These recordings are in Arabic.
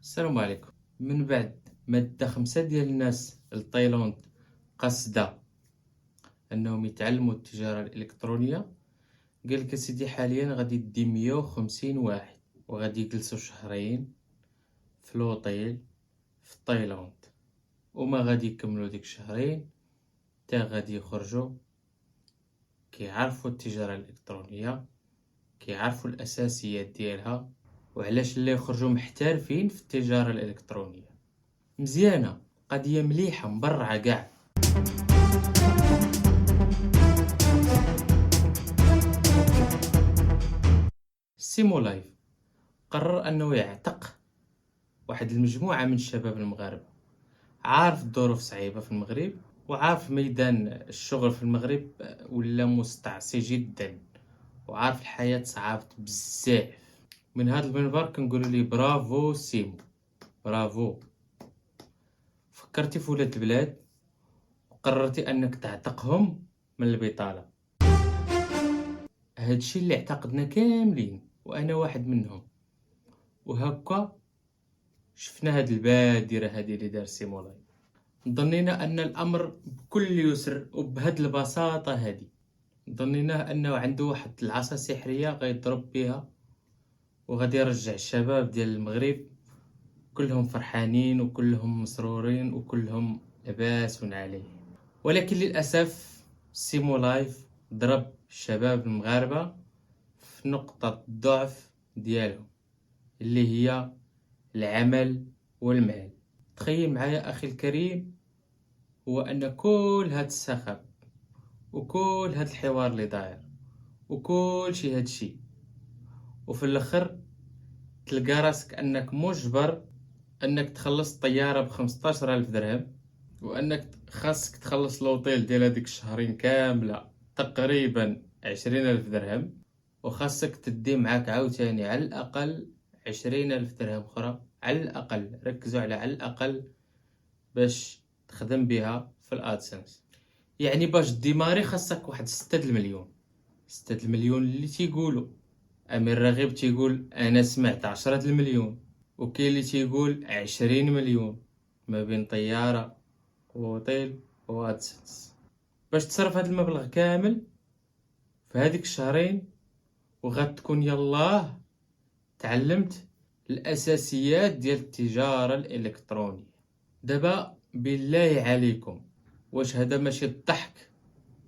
السلام عليكم. من بعد ما دا 5 ديال الناس لتايلاند قاصدة أنهم يتعلموا التجارة الإلكترونية، قالك أسيدي حاليا غادي دي 150 واحد وغادي يجلسوا شهرين في لوطيل في تايلاند، وما غادي يكملوا ديك الشهرين تا غادي يخرجوا كيعرفوا التجارة الإلكترونية، كيعرفوا الأساسيات ديالها، وعلاش لا يخرجوا محترفين في التجارة الإلكترونية. مزيانة، قضية مليحة مبرعة كاع. سيمو لايف قرر أنه يعتق واحد المجموعة من الشباب المغاربة، عارف الظروف صعيبة في المغرب، وعارف ميدان الشغل في المغرب ولا مستعصي جدا، وعارف الحياة صعابت بزاف. من هذا المنبر كنقول لي برافو سيمو، برافو. فكرتي في ولاد البلاد وقررتي أنك تعتقهم من البطالة. هادشي اللي اعتقدنا كاملين وأنا واحد منهم، وهكا شفنا هاد البادرة هادي اللي دار سيمولاي. ظنينا أن الأمر بكل يسر وبهاد البساطة هادي، ظنيناه أنه عنده واحد العصا سحرية غيضرب بها وغادي يرجع الشباب ديال المغرب كلهم فرحانين وكلهم مسرورين وكلهم لاباس عليه. ولكن للأسف سيمولايف ضرب الشباب المغاربة في نقطة الضعف ديالهم اللي هي العمل والمال. تخيل معايا أخي الكريم، هو أن كل هاد السخب وكل هاد الحوار اللي داير وكل شي هادشي، وفي الآخر تلقى راسك أنك مجبر أنك تخلص طيارة ب15,000 درهم، وأنك خاصك تخلص لوطيل ديال هاديك الشهرين كاملة تقريبا 20,000 درهم، وخاصك تدي معاك عاوتاني على الأقل 20,000 درهم أخرى على الأقل. ركزوا على الأقل باش تخدم بها في الادسنس. يعني باش ديماري خاصك واحد 6 المليون. 6 المليون اللي تيقولوا امير رغيب تيقول انا سمعت 10 المليون، وكاين اللي تيقول 20 مليون ما بين طيارة وهوتيل وادسنس. باش تصرف هاد المبلغ كامل في هاديك الشهرين وغتكون يلاه تعلمت الاساسيات ديال التجارة الالكترونية. دابا بالله عليكم، واش هذا ماشي الضحك؟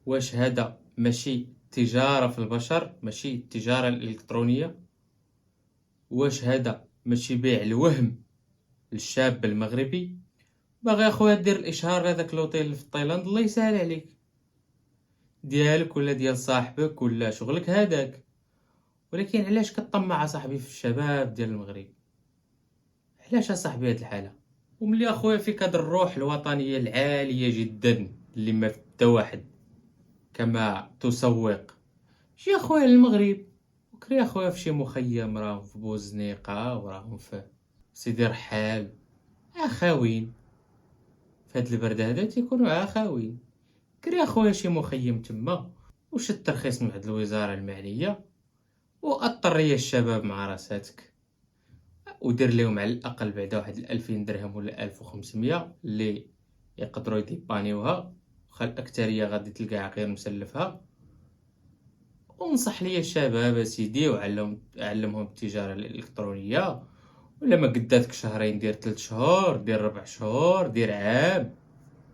واش هذا ماشي تجارة في البشر؟ ماشي التجارة الإلكترونية؟ واش هذا ماشي بيع الوهم للشاب المغربي؟ باغي اخويا دير الاشهار لهذاك لوطيل في تايلاند، الله يسهل عليك، ديالك ولا ديال صاحبك ولا شغلك هذاك. ولكن علاش كطمع صاحبي في الشباب ديال المغرب؟ علاش صاحبي هاد الحالة؟ وملي اخويا فيك هاد الروح الوطنية العالية جدا اللي ما في حتى واحد كما تسوق، شي اخويا للمغرب وكري اخويا في شي مخيم، راهم في بوزنيقة وراهم في سيدي رحال، اخاوين في هاد البرد هذا تيكونوا عاخاوين. كري اخويا شي مخيم تما وشد ترخيص من عند الوزارة المعنية واطر ليا الشباب مع راساتك، ودير ليهم على الاقل بعدا واحد 2000 درهم ولا 1500 اللي يقدروا يديبانيوها، وخا الاكثريه غادي تلقاها غير مسلفها. ونصح ليا الشباب اسيدي وعلمهم التجاره الالكترونيه، ولا ما قداتك شهرين دير 3 شهور، دير 4 شهور، دير عام.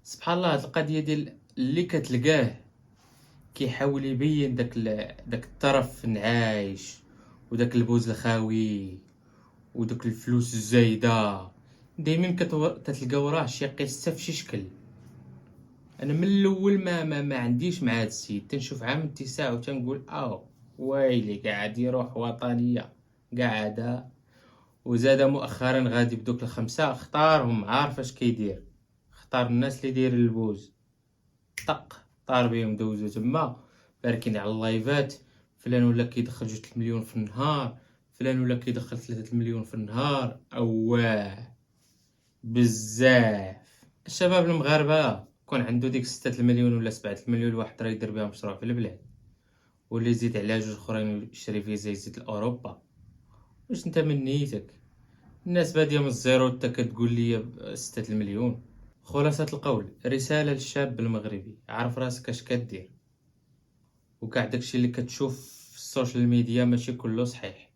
سبحان الله، هاد القضيه ديال اللي كتلقاه كيحاول يبين داك الطرف النعايش وداك البوز الخاوي وداك الفلوس الزايده، دايما كتلقى وراه شي قصه في شي شكل. انا من الاول ما عنديش مع هاد السيد، تنشوف عام اتساع وتنقول ويلي قاعد يروح وطنيه قاعده. وزاد مؤخرا غادي بدوك الخمسه اختارهم، عارف اش كيدير؟ اختار الناس اللي داير البوز، طار بهم دوزو تما باركين على اللايفات. فلان ولا كيدخل 2 مليون في النهار، فلان ولا كيدخل 3 مليون في النهار. اواه بزاف. الشباب المغاربه كون عنده ديك 6 المليون ولا 7 المليون، الواحد راه يدير بها مشروع في البلاد، واللي يزيد على جوج اخرين يشري فيزا يزيد لاوروبا. واش انت من نيتك؟ الناس بادية من الزيرو انت كتقول لي 6 المليون. خلاصة القول، رسالة للشاب المغربي: عرف راسك اش كدير، وكاع داكشي اللي كتشوف في السوشيال ميديا ماشي كله صحيح،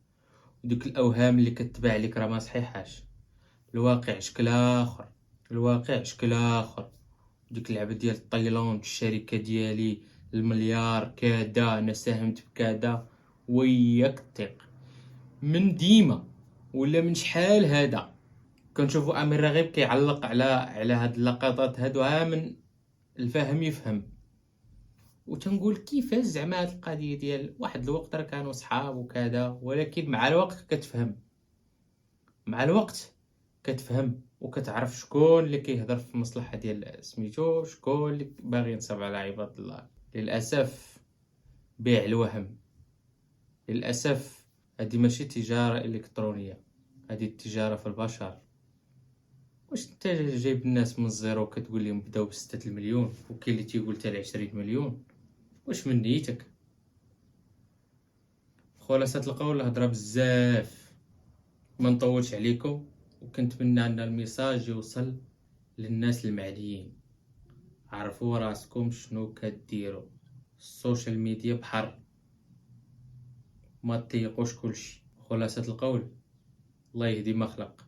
وديك الاوهام اللي كتباع لك راه ما صحيحاش. الواقع شكل اخر، الواقع شكل اخر. ديك اللعبة ديال تايلاند، الشركة ديالي المليار كذا، انا ساهمت بكذا، وياك الثق. من ديما ولا من شحال هذا كنشوفوا امير رغيب كيعلق على هاد اللقطات هادو، ها من الفاهم يفهم. وتنقول كيفاش زعما هاد القضيه ديال واحد الوقت راه كانوا صحاب وكذا، ولكن مع الوقت كتفهم، مع الوقت كتفهم وكتعرف شكون اللي كيهضر في المصلحه ديال سميتو، شكون اللي باغي ينصب على عباد الله. للاسف بيع الوهم. للاسف هذه ماشي تجاره الكترونيه، هذه التجاره في البشر. واش انت جايب الناس من الزيرو وكتقول لهم بداو ب6 المليون، وكاين اللي تيقول حتى ل20 مليون؟ واش من نيتك؟ خلاصة القول، الهضره بزاف، ما نطولش عليكم، وكنتمنى ان الميساج يوصل للناس المعنيين. عرفوا راسكم شنو كديروا. السوشيال ميديا بحر، ما تطيقوش كلشي. خلاصة القول، الله يهدي ما خلق.